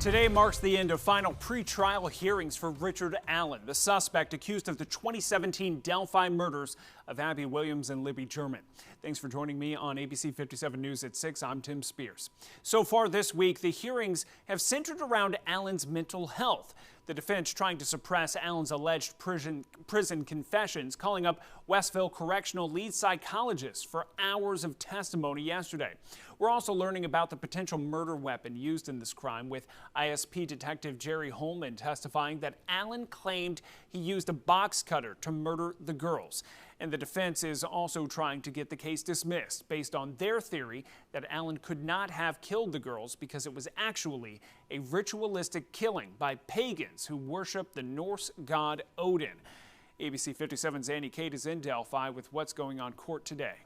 Today marks the end of final pre-trial hearings for Richard Allen, the suspect accused of the 2017 Delphi murders of Abby Williams and Libby German. Thanks for joining me on ABC 57 News at 6. I'm Tim Spears. So far this week, the hearings have centered around Allen's mental health. The defense trying to suppress Allen's alleged prison confessions, calling up Westville Correctional lead psychologist for hours of testimony yesterday. We're also learning about the potential murder weapon used in this crime, with ISP Detective Jerry Holman testifying that Allen claimed he used a box cutter to murder the girls. And the defense is also trying to get the case dismissed based on their theory that Allen could not have killed the girls because it was actually a ritualistic killing by pagans who worship the Norse god Odin. ABC 57's Annie Kate is in Delphi with what's going on court today.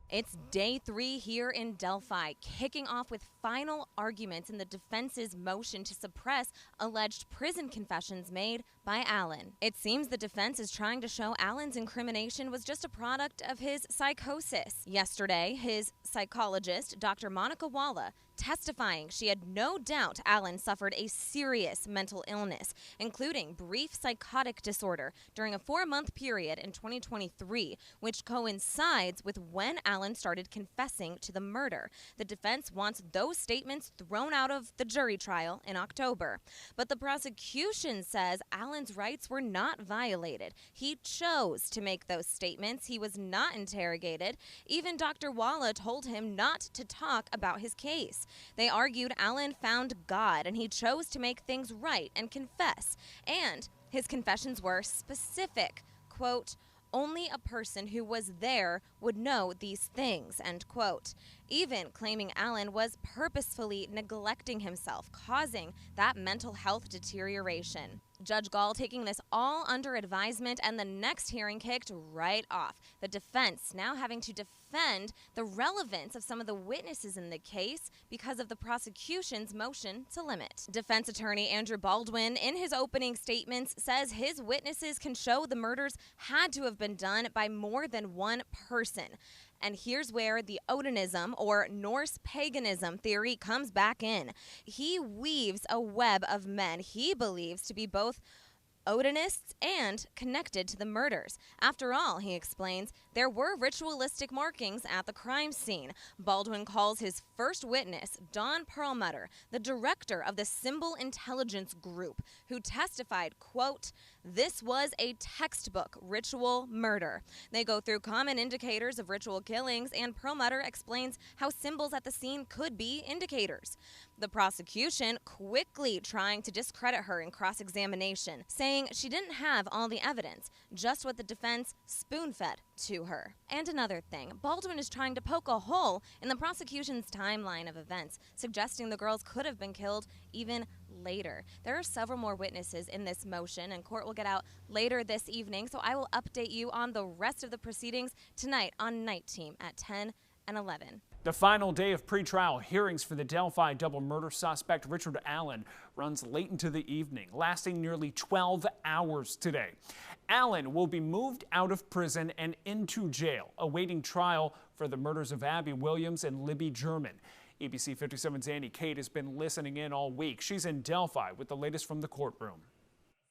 It's day 3 here in Delphi, kicking off with final arguments in the defense's motion to suppress alleged prison confessions made by Allen. It seems the defense is trying to show Allen's incrimination was just a product of his psychosis. Yesterday, his psychologist, Dr. Minica Walla, testifying she had no doubt Allen suffered a serious mental illness, including brief psychotic disorder during a 4-month period in 2023, which coincides with when Allen started confessing to the murder. The defense wants those statements thrown out of the jury trial in October. But the prosecution says Allen's rights were not violated. He chose to make those statements. He was not interrogated. Even Dr. Walla told him not to talk about his case. They argued Allen found God and he chose to make things right and confess. And his confessions were specific. Quote, "Only a person who was there would know these things," end quote. Even claiming Allen was purposefully neglecting himself, causing that mental health deterioration. Judge Gall taking this all under advisement, and the next hearing kicked right off. The defense now having to defend the relevance of some of the witnesses in the case because of the prosecution's motion to limit. Defense attorney Andrew Baldwin, in his opening statements, says his witnesses can show the murders had to have been done by more than one person. And here's where the Odinism or Norse paganism theory comes back in. He weaves a web of men he believes to be both Odinists and connected to the murders. After all, he explains, there were ritualistic markings at the crime scene. Baldwin calls his first witness, Don Perlmutter, the director of the Symbol Intelligence Group, who testified, quote, "This was a textbook ritual murder." They go through common indicators of ritual killings, and Perlmutter explains how symbols at the scene could be indicators. The prosecution quickly trying to discredit her in cross-examination, saying she didn't have all the evidence, just what the defense spoon-fed to her. And another thing, Baldwin is trying to poke a hole in the prosecution's timeline of events, suggesting the girls could have been killed even later. There are several more witnesses in this motion, and court will get out later this evening, so I will update you on the rest of the proceedings tonight on Night Team at 10 and 11. The final day of pretrial hearings for the Delphi double murder suspect Richard Allen runs late into the evening, lasting nearly 12 hours today. Allen will be moved out of prison and into jail, awaiting trial for the murders of Abby Williams and Libby German. ABC 57's Annie Kate has been listening in all week. She's in Delphi with the latest from the courtroom.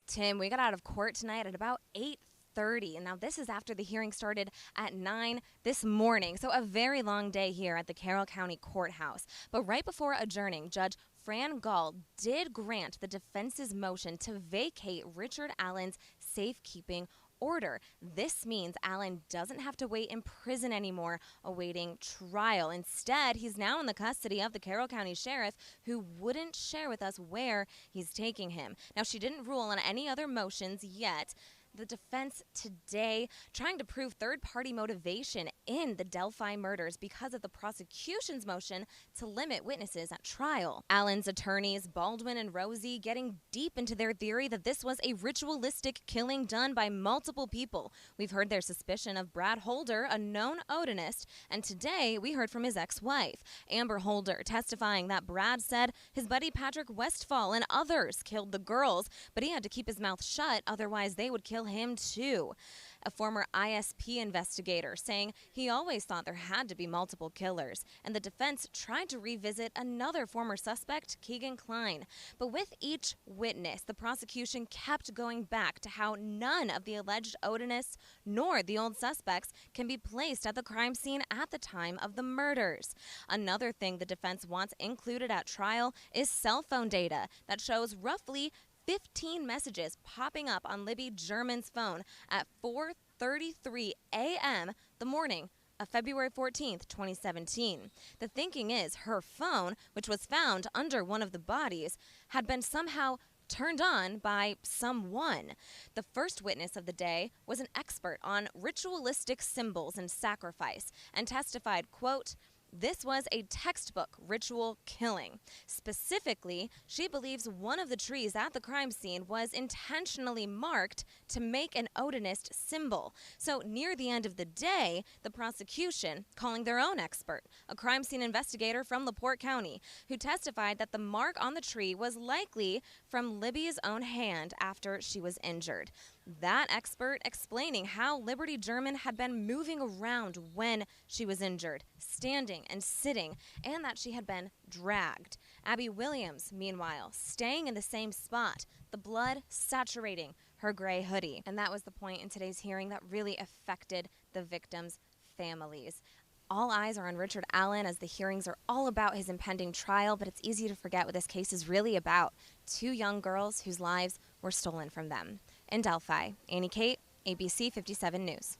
Tim, we got out of court tonight at about 8:30, and now this is after the hearing started at 9 this morning, so a very long day here at the Carroll County Courthouse. But right before adjourning, Judge Fran Gall did grant the defense's motion to vacate Richard Allen's safekeeping order. This means Allen doesn't have to wait in prison anymore awaiting trial. Instead, he's now in the custody of the Carroll County Sheriff, who wouldn't share with us where he's taking him. Now, she didn't rule on any other motions yet. The defense today trying to prove third-party motivation in the Delphi murders because of the prosecution's motion to limit witnesses at trial. Allen's attorneys, Baldwin and Rosie, getting deep into their theory that this was a ritualistic killing done by multiple people. We've heard their suspicion of Brad Holder, a known Odinist, and today we heard from his ex-wife, Amber Holder, testifying that Brad said his buddy Patrick Westfall and others killed the girls, but he had to keep his mouth shut, otherwise they would kill him too. A former ISP investigator saying he always thought there had to be multiple killers, and the defense tried to revisit another former suspect, Keegan Kline. But with each witness, the prosecution kept going back to how none of the alleged Odinists nor the old suspects can be placed at the crime scene at the time of the murders. Another thing the defense wants included at trial is cell phone data that shows roughly 15 messages popping up on Libby German's phone at 4:33 a.m. the morning of February 14th, 2017. The thinking is her phone, which was found under one of the bodies, had been somehow turned on by someone. The first witness of the day was an expert on ritualistic symbols and sacrifice and testified, quote, "This was a textbook ritual killing. Specifically, she believes one of the trees at the crime scene was intentionally marked to make an Odinist symbol." So near the end of the day, the prosecution, calling their own expert, a crime scene investigator from LaPorte County, who testified that the mark on the tree was likely from Libby's own hand after she was injured. That expert explaining how Liberty German had been moving around when she was injured, standing and sitting, and that she had been dragged. Abby Williams, meanwhile, staying in the same spot, the blood saturating her gray hoodie. And that was the point in today's hearing that really affected the victims' families. All eyes are on Richard Allen as the hearings are all about his impending trial, but it's easy to forget what this case is really about. Two young girls whose lives were stolen from them. In Delphi, Annie Kate, ABC 57 News.